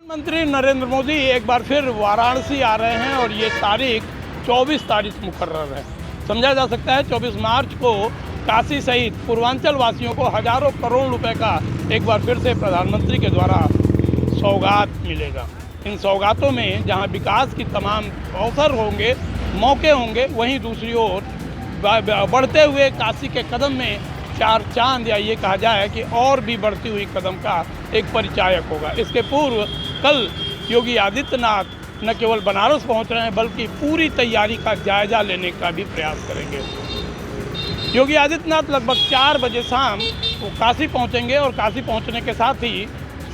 मंत्री नरेंद्र मोदी एक बार फिर वाराणसी आ रहे हैं और ये तारीख 24 तारीख मुकर्रर है। समझा जा सकता है 24 मार्च को काशी सहित पूर्वांचल वासियों को हजारों करोड़ रुपए का एक बार फिर से प्रधानमंत्री के द्वारा सौगात मिलेगा। इन सौगातों में जहां विकास की तमाम अवसर होंगे, मौके होंगे, वहीं दूसरी ओर बढ़ते हुए काशी के कदम में चार चांद, या ये कहा जाए कि और भी बढ़ती हुई कदम का एक परिचायक होगा। इसके पूर्व कल योगी आदित्यनाथ न केवल बनारस पहुंच रहे हैं बल्कि पूरी तैयारी का जायजा लेने का भी प्रयास करेंगे। योगी आदित्यनाथ लगभग 4 बजे शाम वो काशी पहुंचेंगे और काशी पहुंचने के साथ ही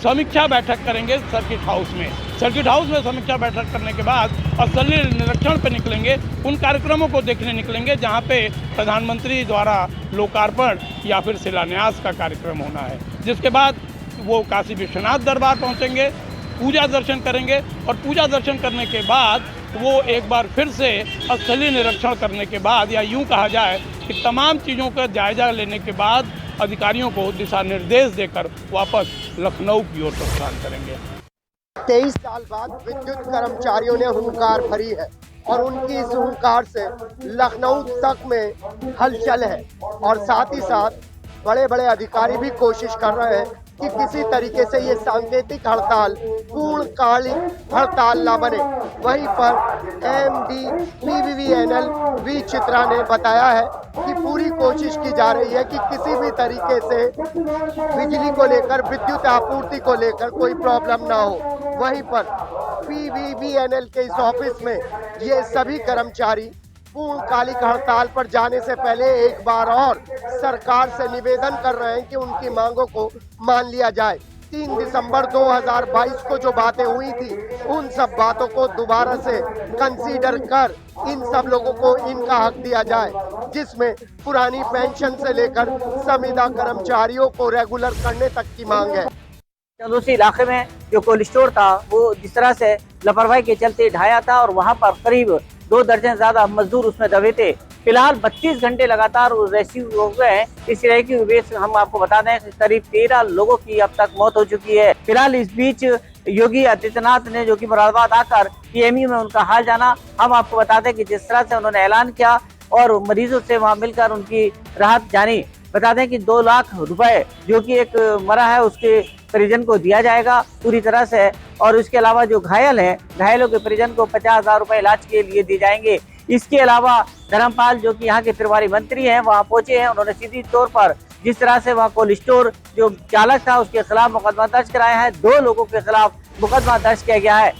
समीक्षा बैठक करेंगे सर्किट हाउस में। सर्किट हाउस में समीक्षा बैठक करने के बाद स्थलीय निरीक्षण पर निकलेंगे, उन कार्यक्रमों को देखने निकलेंगे जहां पे प्रधानमंत्री द्वारा लोकार्पण या फिर शिलान्यास का कार्यक्रम होना है। जिसके बाद वो काशी विश्वनाथ दरबार पहुंचेंगे, पूजा दर्शन करेंगे और पूजा दर्शन करने के बाद वो एक बार फिर से स्थलीय निरीक्षण करने के बाद, या यूँ कहा जाए कि तमाम चीज़ों का जायजा लेने के बाद अधिकारियों को दिशा निर्देश देकर वापस लखनऊ की ओर प्रस्थान करेंगे। 23 साल बाद विद्युत कर्मचारियों ने हुंकार भरी है और उनकी इस हुंकार से लखनऊ तक में हलचल है और साथ ही साथ बड़े बड़े अधिकारी भी कोशिश कर रहे हैं कि किसी तरीके से ये सांकेतिक हड़ताल पूर्णकालिक हड़ताल ना बने। वहीं पर MD PVVNL वी चित्रा ने बताया है कि पूरी कोशिश की जा रही है कि किसी भी तरीके से बिजली को लेकर, विद्युत आपूर्ति को लेकर कोई प्रॉब्लम ना हो। वहीं पर PVVNL के इस ऑफिस में ये सभी कर्मचारी पूर्णकालिक हड़ताल पर जाने से पहले एक बार और सरकार से निवेदन कर रहे हैं कि उनकी मांगों को मान लिया जाए। 3 दिसंबर 2022 को जो बातें हुई थी उन सब बातों को दोबारा से कंसीडर कर इन सब लोगों को इनका हक दिया जाए, जिसमें पुरानी पेंशन से लेकर संविदा कर्मचारियों को रेगुलर करने तक की मांग है। चंदोसी इलाके में जो कोल्ड स्टोर था वो जिस तरह से लापरवाही के चलते ढाया था और वहां पर करीब 2 दर्जन ज्यादा मजदूर उसमें दबे थे। फिलहाल 32 घंटे लगातार रेस्क्यू हो गए हैं। इस रेस्क्यू में हम आपको बता दें करीब 13 लोगों की अब तक मौत हो चुकी है। फिलहाल इस बीच योगी आदित्यनाथ ने जो कि मुरादाबाद आकर PMU में उनका हाल जाना, हम आपको बता दें कि जिस तरह से उन्होंने ऐलान किया और मरीजों से वहां मिलकर उनकी राहत जानी। बता दें कि 2 लाख रुपए जो कि एक मरा है उसके परिजन को दिया जाएगा पूरी तरह से, और उसके अलावा जो घायल हैं, घायलों के परिजन को 50,000 रुपए इलाज के लिए दिए जाएंगे। इसके अलावा धर्मपाल जो कि यहाँ के प्रभारी मंत्री हैं वहाँ पहुंचे हैं। उन्होंने सीधी तौर पर जिस तरह से वहाँ कोल्ड स्टोर जो चालक था उसके खिलाफ मुकदमा दर्ज कराया है। 2 लोगों के खिलाफ मुकदमा दर्ज किया गया है।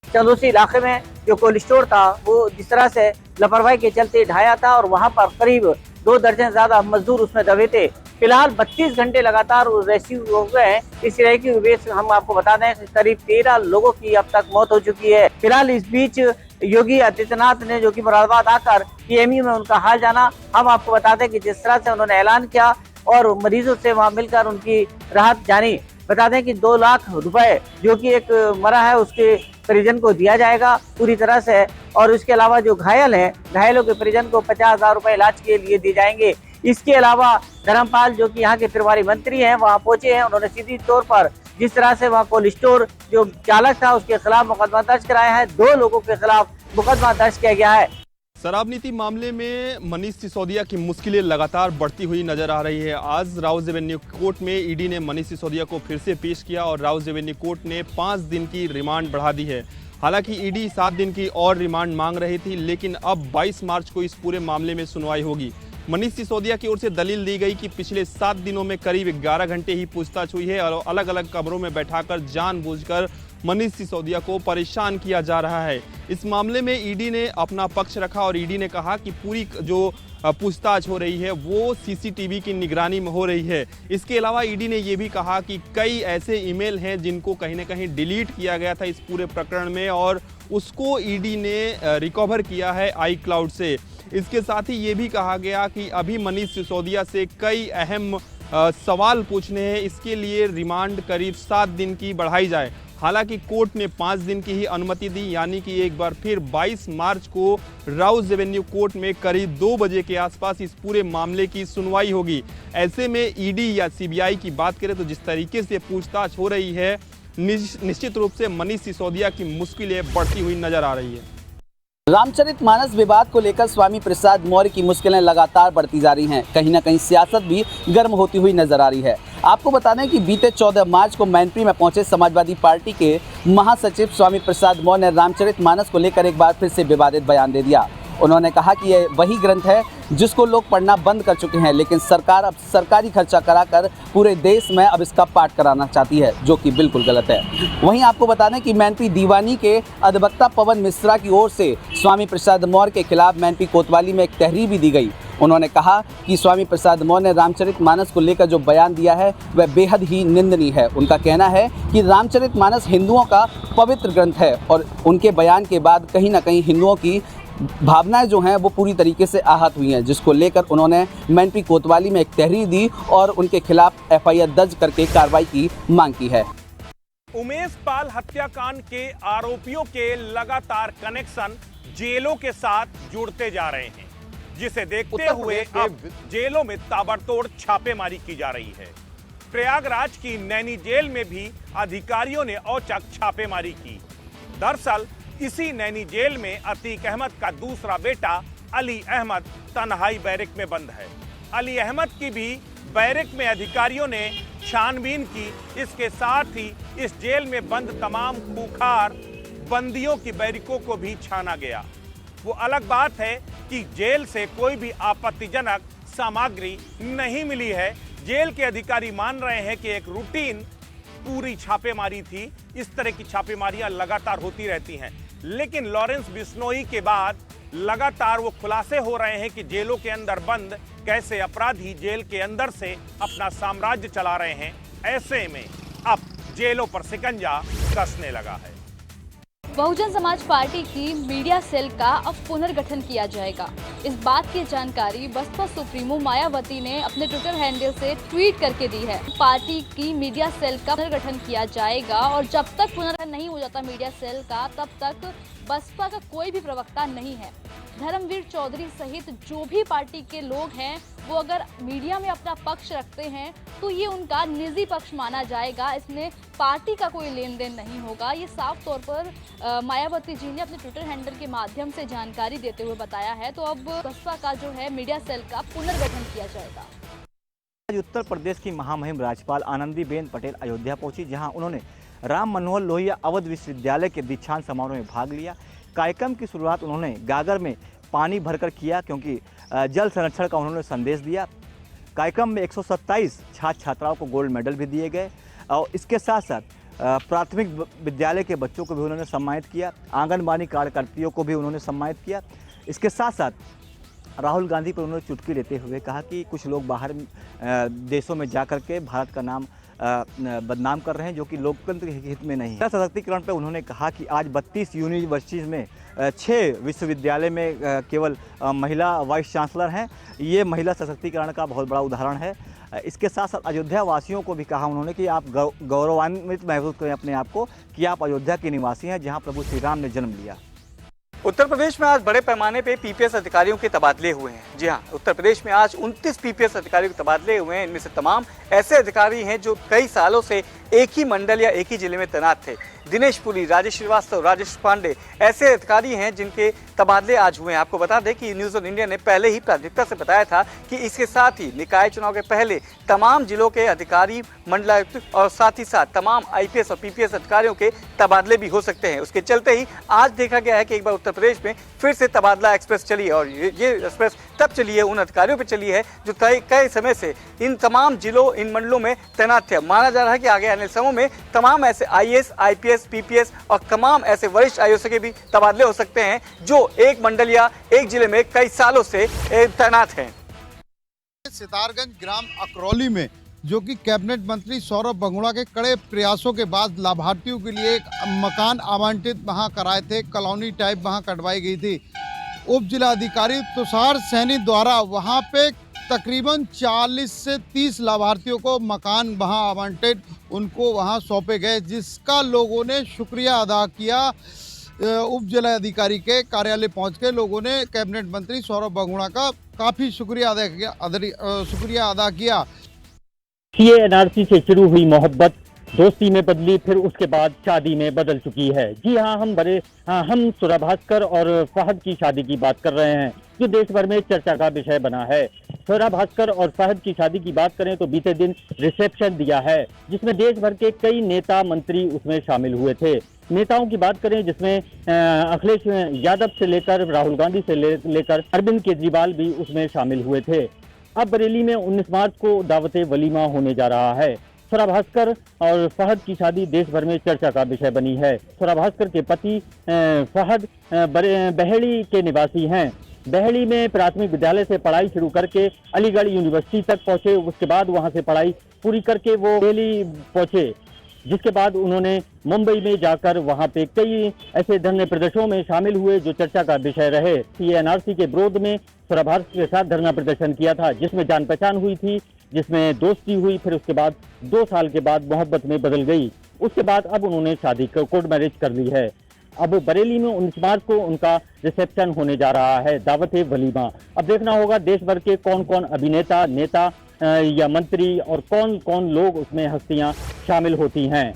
चंदोसी इलाके में जो कोल्ड स्टोर था वो जिस तरह से लापरवाही के चलते ढाया था और वहां पर करीब 2 दर्जन ज्यादा मजदूर उसमें दबे थे। फिलहाल 32 घंटे लगातार रेस्क्यू हो गए हैं। इस रेस्क्यू में हम आपको बता दें करीब 13 लोगों की अब तक मौत हो चुकी है। फिलहाल इस बीच योगी आदित्यनाथ ने जो कि मुरादाबाद आकर PMU में उनका हाल जाना, हम आपको बता दें कि जिस तरह से उन्होंने ऐलान किया और मरीजों से वहां मिलकर उनकी राहत जानी। बता दें कि 2 लाख रुपए जो कि एक मरा है उसके परिजन को दिया जाएगा पूरी तरह से, और उसके अलावा जो घायल हैं, घायलों के परिजन को 50,000 रुपए इलाज के लिए दिए जाएंगे। इसके अलावा धर्मपाल जो कि यहाँ के प्रभारी मंत्री हैं वहाँ पहुंचे हैं। उन्होंने सीधी तौर पर जिस तरह से वहाँ कोल्ड स्टोर जो चालक था उसके खिलाफ मुकदमा दर्ज कराया है। 2 लोगों के खिलाफ मुकदमा दर्ज किया गया है। शराब नीति मामले में मनीष सिसोदिया की मुश्किलें लगातार बढ़ती हुई नजर आ रही है। आज राउज एवेन्यू कोर्ट में ईडी ने मनीष सिसोदिया को फिर से पेश किया और राउज एवेन्यू कोर्ट ने 5 दिन की रिमांड बढ़ा दी है। हालांकि ईडी 7 दिन की और रिमांड मांग रही थी, लेकिन अब 22 मार्च को इस पूरे मामले में सुनवाई होगी। मनीष सिसोदिया की ओर से दलील दी गई कि पिछले 7 दिनों में करीब 11 घंटे ही पूछताछ हुई है और अलग अलग कमरों में बैठाकर जानबूझकर मनीष सिसोदिया को परेशान किया जा रहा है। इस मामले में ईडी ने अपना पक्ष रखा और ईडी ने कहा कि पूरी जो पूछताछ हो रही है वो सीसीटीवी की निगरानी में हो रही है। इसके अलावा ईडी ने ये भी कहा कि कई ऐसे ईमेल हैं जिनको कहीं ना कहीं डिलीट किया गया था इस पूरे प्रकरण में और उसको ईडी ने रिकवर किया है iCloud से। इसके साथ ही ये भी कहा गया कि अभी मनीष सिसोदिया से कई अहम सवाल पूछने हैं, इसके लिए रिमांड करीब 7 दिन की बढ़ाई जाए। हालांकि कोर्ट ने 5 दिन की ही अनुमति दी, यानी कि एक बार फिर 22 मार्च को राउज एवेन्यू कोर्ट में करीब 2 बजे के आसपास इस पूरे मामले की सुनवाई होगी। ऐसे में ईडी या सीबीआई की बात करें तो जिस तरीके से पूछताछ हो रही है, निश्चित रूप से मनीष सिसोदिया की मुश्किलें बढ़ती हुई नजर आ रही है। रामचरितमानस विवाद को लेकर स्वामी प्रसाद मौर्य की मुश्किलें लगातार बढ़ती जा रही हैं। कहीं ना कहीं सियासत भी गर्म होती हुई नजर आ रही है। आपको बता दें कि बीते 14 मार्च को मैनपुरी में पहुंचे समाजवादी पार्टी के महासचिव स्वामी प्रसाद मौर्य ने रामचरितमानस को लेकर एक बार फिर से विवादित बयान दे दिया। उन्होंने कहा कि यह वही ग्रंथ है जिसको लोग पढ़ना बंद कर चुके हैं, लेकिन सरकार अब सरकारी खर्चा कराकर पूरे देश में अब इसका पाठ कराना चाहती है, जो कि बिल्कुल गलत है। वहीं आपको बता दें कि मैनपुरी दीवानी के अधिवक्ता पवन मिश्रा की ओर से स्वामी प्रसाद मौर्य के खिलाफ मैनपुरी कोतवाली में एक तहरीर भी दी गई। उन्होंने कहा कि स्वामी प्रसाद मौर्य ने रामचरितमानस को लेकर जो बयान दिया है वह बेहद ही निंदनीय है। उनका कहना है कि रामचरितमानस हिंदुओं का पवित्र ग्रंथ है और उनके बयान के बाद कहीं ना कहीं हिंदुओं की भावनाएं जो हैं वो पूरी तरीके से आहत हुई हैं, जिसको लेकर उन्होंने मैनपुरी कोतवाली में एक तहरीर दी और उनके खिलाफ एफआईआर दर्ज करके कार्रवाई की मांग की है। उमेश पाल हत्याकांड के आरोपियों के लगातार कनेक्शन जेलों के साथ जुड़ते जा रहे हैं, जिसे देखते हुए अब जेलों में ताबड़तोड़ छापेमारी की जा रही है। प्रयागराज की नैनी जेल में भी अधिकारियों ने औचक छापेमारी की। दरअसल इसी नैनी जेल में अतीक अहमद का दूसरा बेटा अली अहमद तन्हाई बैरक में बंद है। अली अहमद की भी बैरक में अधिकारियों ने छानबीन की। इसके साथ ही इस जेल में बंद तमाम खूंखार बंदियों की बैरकों को भी छाना गया। वो अलग बात है कि जेल से कोई भी आपत्तिजनक सामग्री नहीं मिली है। जेल के अधिकारी मान रहे हैं कि एक रूटीन पूरी छापेमारी थी। इस तरह की छापेमारियां लगातार होती रहती हैं, लेकिन लॉरेंस बिश्नोई के बाद लगातार वो खुलासे हो रहे हैं कि जेलों के अंदर बंद कैसे अपराधी जेल के अंदर से अपना साम्राज्य चला रहे हैं। ऐसे में अब जेलों पर शिकंजा कसने लगा है। बहुजन समाज पार्टी की मीडिया सेल का अब पुनर्गठन किया जाएगा। इस बात की जानकारी बसपा सुप्रीमो मायावती ने अपने ट्विटर हैंडल से ट्वीट करके दी है। पार्टी की मीडिया सेल का पुनर्गठन किया जाएगा और जब तक पुनर्गठन नहीं हो जाता मीडिया सेल का, तब तक बसपा का कोई भी प्रवक्ता नहीं है। धर्मवीर चौधरी सहित जो भी पार्टी के लोग हैं वो अगर मीडिया में अपना पक्ष रखते हैं तो ये उनका निजी पक्ष माना जाएगा। इसमें पार्टी का कोई लेन देन नहीं होगा। ये साफ तौर पर मायावती जी ने अपने ट्विटर हैंडल के माध्यम से जानकारी देते हुए बताया है। तो अब बसपा का जो है मीडिया सेल का पुनर्गठन किया जाएगा। आज उत्तर प्रदेश की महामहिम राज्यपाल आनंदीबेन पटेल अयोध्या पहुंची, जहां उन्होंने राम मनोहर लोहिया अवध विश्वविद्यालय के दीक्षांत समारोह में भाग लिया। कार्यक्रम की शुरुआत उन्होंने गागर में पानी भरकर किया, क्योंकि जल संरक्षण का उन्होंने संदेश दिया। कार्यक्रम में 127 छात्र छात्राओं को गोल्ड मेडल भी दिए गए और इसके साथ साथ प्राथमिक विद्यालय के बच्चों को भी उन्होंने सम्मानित किया। आंगनबाड़ी कार्यकर्तियों को भी उन्होंने सम्मानित किया। इसके साथ साथ राहुल गांधी पर उन्होंने चुटकी लेते हुए कहा कि कुछ लोग बाहर देशों में जा कर के भारत का नाम बदनाम कर रहे हैं, जो कि लोकतंत्र के हित में नहीं है। सशक्तिकरण पर उन्होंने कहा कि आज 32 यूनिवर्सिटीज़ में 6 विश्वविद्यालय में केवल महिला वाइस चांसलर हैं। ये महिला सशक्तिकरण का बहुत बड़ा उदाहरण है। इसके साथ साथ अयोध्या वासियों को भी कहा उन्होंने कि आप गौरवान्वित महसूस करें अपने आप को कि आप अयोध्या के निवासी हैं, जहाँ प्रभु श्री राम ने जन्म लिया। उत्तर प्रदेश में आज बड़े पैमाने पे पीपीएस अधिकारियों के तबादले हुए हैं। जी हाँ, उत्तर प्रदेश में आज 29 पीपीएस अधिकारियों के तबादले हुए हैं। इनमें से तमाम ऐसे अधिकारी हैं जो कई सालों से एक ही मंडल या एक ही जिले में तैनात थे। दिनेश पुरी, राजेश श्रीवास्तव, राजेश पांडे ऐसे अधिकारी हैं जिनके तबादले आज हुए हैं। आपको बता दें कि न्यूज़ ऑन इंडिया ने पहले ही प्राथमिकता से बताया था कि इसके साथ ही निकाय चुनाव के पहले तमाम जिलों के अधिकारी, मंडलायुक्त और साथ ही साथ तमाम आईपीएस और पीपीएस अधिकारियों के तबादले भी हो सकते हैं। उसके चलते ही आज देखा गया है कि एक बार उत्तर प्रदेश में फिर से तबादला एक्सप्रेस चली है और ये एक्सप्रेस तब चली है उन अधिकारियों पर चली है जो कई समय से इन तमाम जिलों, इन मंडलों में तैनात थे। माना जा रहा है कि आगे आने वाले समय में तमाम ऐसे आईएएस, आईपीएस, पीपीएस और तमाम ऐसे वरिष्ठ आईएएस के भी तबादले हो सकते हैं जो एक मंडल या एक जिले में कई सालों से तैनात हैं। सितारगंज ग्राम अकरौली में जो कि कैबिनेट मंत्री सौरभ बगुड़ा के कड़े प्रयासों के बाद लाभार्थियों के लिए एक मकान आवंटित वहां कराए थे, कॉलोनी टाइप वहां कटवाई गई थी। उप जिला अधिकारी तुषार सैनी द्वारा वहां पे तकरीबन 40 से 30 लाभार्थियों को मकान वहां आवंटित उनको वहां सौंपे गए, जिसका लोगों ने शुक्रिया अदा किया। उप जिला अधिकारी के कार्यालय पहुंच के लोगों ने कैबिनेट मंत्री सौरभ बगुड़ा का काफ़ी शुक्रिया अदा किया। एनआरसी से शुरू हुई मोहब्बत दोस्ती में बदली, फिर उसके बाद शादी में बदल चुकी है। जी हाँ, हम सुरा भास्कर और फहद की शादी की बात कर रहे हैं, जो देश भर में चर्चा का विषय बना है। सुरा भास्कर और फहद की शादी की बात करें तो बीते दिन रिसेप्शन दिया है, जिसमें देश भर के कई नेता मंत्री उसमें शामिल हुए थे। नेताओं की बात करें जिसमें अखिलेश यादव से लेकर राहुल गांधी से लेकर अरविंद केजरीवाल भी उसमें शामिल हुए थे। अब बरेली में 19 मार्च को दावते वलीमा होने जा रहा है। सुरा भास्कर और फहद की शादी देश भर में चर्चा का विषय बनी है। सुरा भास्कर के पति फहद बहेड़ी के निवासी हैं। बहेड़ी में प्राथमिक विद्यालय से पढ़ाई शुरू करके अलीगढ़ यूनिवर्सिटी तक पहुंचे। उसके बाद वहां से पढ़ाई पूरी करके वो दिल्ली पहुंचे, जिसके बाद उन्होंने मुंबई में जाकर वहां पे कई ऐसे धरने प्रदर्शनों में शामिल हुए जो चर्चा का विषय रहे। ये एनआरसी के विरोध में सुरा भास्कर के साथ धरना प्रदर्शन किया था, जिसमें जान पहचान हुई थी, जिसमें दोस्ती हुई, फिर उसके बाद 2 साल के बाद मोहब्बत में बदल गई। उसके बाद अब उन्होंने शादी कोर्ट मैरिज कर ली है। अब बरेली में 19 मार्च को उनका रिसेप्शन होने जा रहा है, दावते वलीमा। अब देखना होगा देश भर के कौन कौन अभिनेता, नेता या मंत्री और कौन कौन लोग उसमें हस्तियां शामिल होती हैं।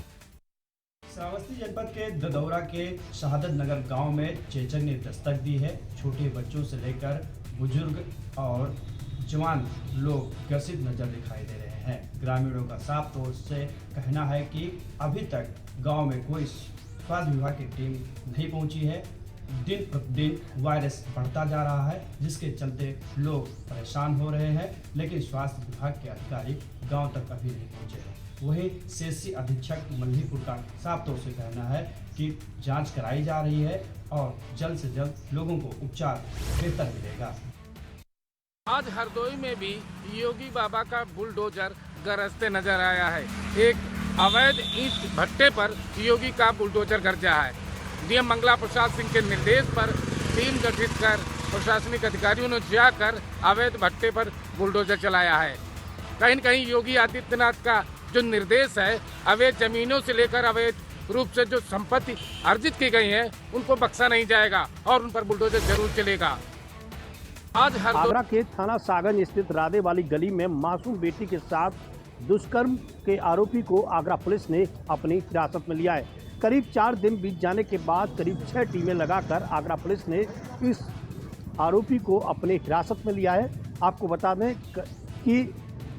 श्रावस्ती जनपद के ददौरा के शहादत नगर गांव में चेचक ने दस्तक दी है। छोटे बच्चों से लेकर बुजुर्ग और जवान लोग ग्रसित नजर दिखाई दे रहे हैं। ग्रामीणों का साफ तौर से कहना है कि अभी तक गांव में कोई स्वास्थ्य विभाग की टीम नहीं पहुंची है। दिन प्रतिदिन वायरस बढ़ता जा रहा है, जिसके चलते लोग परेशान हो रहे हैं, लेकिन स्वास्थ्य विभाग के अधिकारी गांव तक अभी नहीं पहुंचे हैं। वहीं सीएचसी अधीक्षक मल्हीपुर का साफ तौर से कहना है कि जांच कराई जा रही है और जल्द से जल्द लोगों को उपचार बेहतर मिलेगा। आज हरदोई में भी योगी बाबा का बुलडोजर गरजते नजर आया है। एक अवैध ईंट भट्टे पर योगी का बुलडोजर गरजा है। डीएम मंगला प्रसाद सिंह के निर्देश पर टीम गठित कर प्रशासनिक अधिकारियों ने जाकर अवैध भट्टे पर बुलडोजर चलाया है। कहीं न कहीं योगी आदित्यनाथ का जो निर्देश है, अवैध जमीनों से लेकर अवैध रूप से जो संपत्ति अर्जित की गई है उनको बख्शा नहीं जाएगा और उन पर बुलडोजर जरूर चलेगा। आज आगरा के थाना सागंज स्थित राधे वाली गली में मासूम बेटी के साथ दुष्कर्म के आरोपी को आगरा पुलिस ने अपनी हिरासत में लिया है। करीब 4 दिन बीत जाने के बाद करीब 6 टीमें लगाकर आगरा पुलिस ने इस आरोपी को अपने हिरासत में लिया है। आपको बता दें कि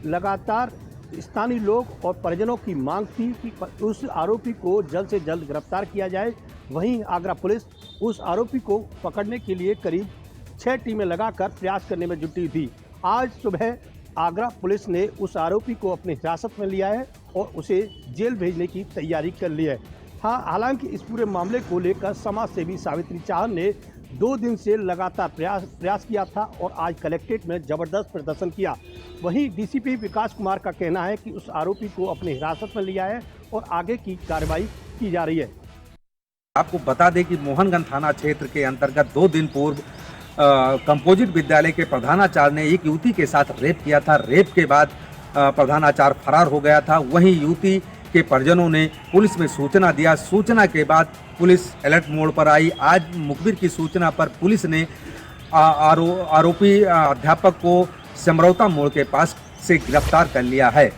लगातार स्थानीय लोग और परिजनों की मांग थी कि उस आरोपी को जल्द से जल्द गिरफ्तार किया जाए। वहीं आगरा पुलिस उस आरोपी को पकड़ने के लिए करीब 6 टीमें लगाकर प्रयास करने में जुटी थी। आज सुबह आगरा पुलिस ने उस आरोपी को अपनी हिरासत में लिया है और उसे जेल भेजने की तैयारी कर ली है। हाँ, हालांकि इस पूरे मामले को लेकर समाज सेवी सावित्री चाहन ने 2 दिन से लगातार प्रयास किया था और आज कलेक्ट्रेट में जबरदस्त प्रदर्शन किया। वहीं डीसीपी विकास कुमार का कहना है कि उस आरोपी को अपनी हिरासत में लिया है और आगे की कार्रवाई की जा रही है। आपको बता दें कि मोहनगंज थाना क्षेत्र के अंतर्गत 2 दिन पूर्व कंपोजिट विद्यालय के प्रधानाचार्य ने एक युवती के साथ रेप किया था। रेप के बाद प्रधानाचार्य फरार हो गया था। वहीं युवती के परिजनों ने पुलिस में सूचना दिया। सूचना के बाद पुलिस अलर्ट मोड पर आई। आज मुखबिर की सूचना पर पुलिस ने आरोपी अध्यापक को समरौता मोड़ के पास से गिरफ्तार कर लिया है।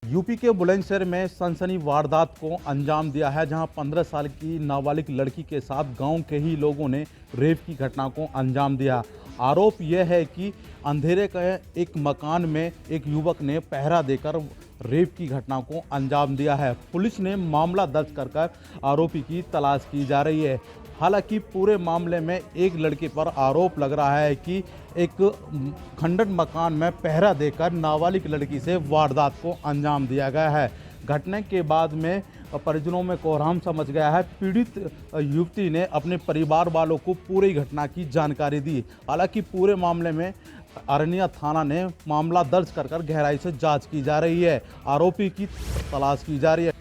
यूपी के बुलंदशहर में सनसनी वारदात को अंजाम दिया है, जहां 15 साल की नाबालिग लड़की के साथ गांव के ही लोगों ने रेप की घटना को अंजाम दिया। आरोप यह है कि अंधेरे के एक मकान में एक युवक ने पहरा देकर रेप की घटना को अंजाम दिया है। पुलिस ने मामला दर्ज कर आरोपी की तलाश की जा रही है। हालांकि पूरे मामले में एक लड़के पर आरोप लग रहा है कि एक खंडन मकान में पहरा देकर नाबालिग लड़की से वारदात को अंजाम दिया गया है। घटना के बाद में परिजनों में कोहराम सा मच गया है। पीड़ित युवती ने अपने परिवार वालों को पूरी घटना की जानकारी दी। हालांकि पूरे मामले में अरनिया थाना ने मामला दर्ज कर गहराई से जांच की जा रही है। आरोपी की तलाश की जा रही है।